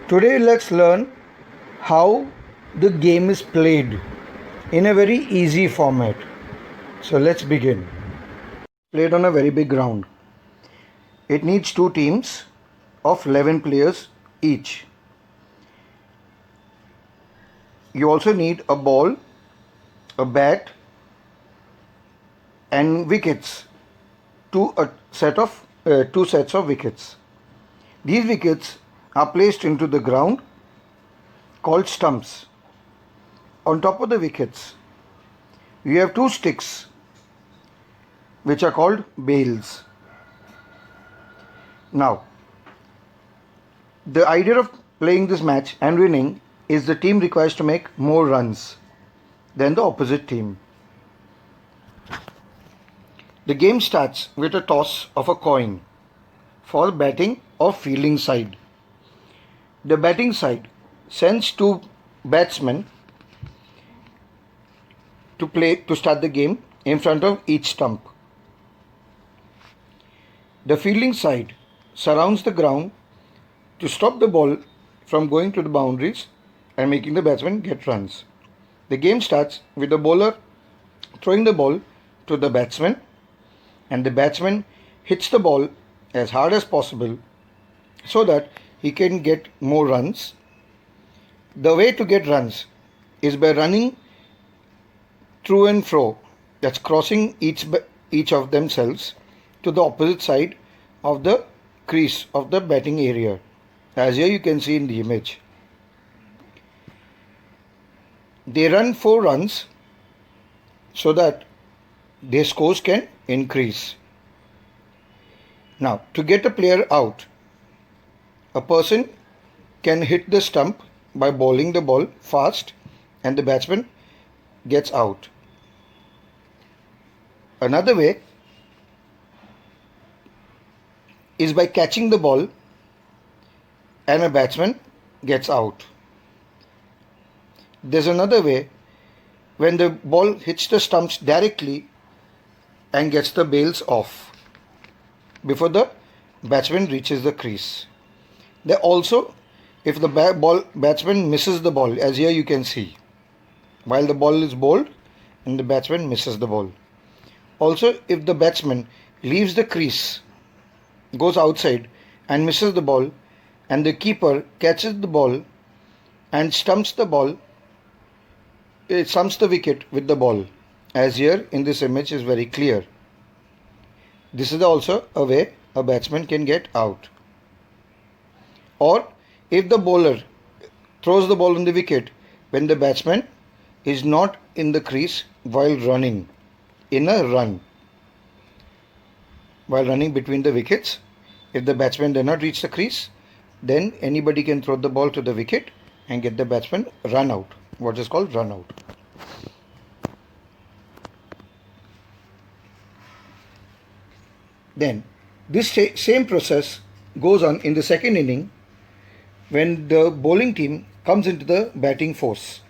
Today let's learn how the game is played in a very easy format. So let's begin. Played on a very big ground. It needs two teams of 11 players each. You also need a ball, a bat, and wickets. Two sets of wickets. These wickets are placed into the ground called stumps. On top of the wickets, you have two sticks which are called bails. Now, the idea of playing this match and winning is the team requires to make more runs than the opposite team. The game starts with a toss of a coin for batting or fielding side. The batting side sends two batsmen to start the game in front of each stump. The fielding side surrounds the ground to stop the ball from going to the boundaries and making the batsman get runs. The game starts with the bowler throwing the ball to the batsman, and the batsman hits the ball as hard as possible so that he can get more runs. The way to get runs is by running through and fro, that's crossing each of themselves to the opposite side of the crease of the batting area, as here you can see in the image. They run 4 runs so that their scores can increase. Now, to get a player out, a person can hit the stump by bowling the ball fast and the batsman gets out. Another way is by catching the ball and a batsman gets out. There's another way when the ball hits the stumps directly and gets the bails off before the batsman reaches the crease. There also, if the batsman misses the ball, as here you can see, while the ball is bowled and the batsman misses the ball. Also, if the batsman leaves the crease, goes outside and misses the ball, and the keeper catches the ball and stumps the wicket with the ball, as here in this image is very clear. This is also a way a batsman can get out. Or if the bowler throws the ball on the wicket when the batsman is not in the crease while running in a run. While running between the wickets, if the batsman does not reach the crease, then anybody can throw the ball to the wicket and get the batsman run out, what is called run out. Then this same process goes on in the second inning when the bowling team comes into the batting force.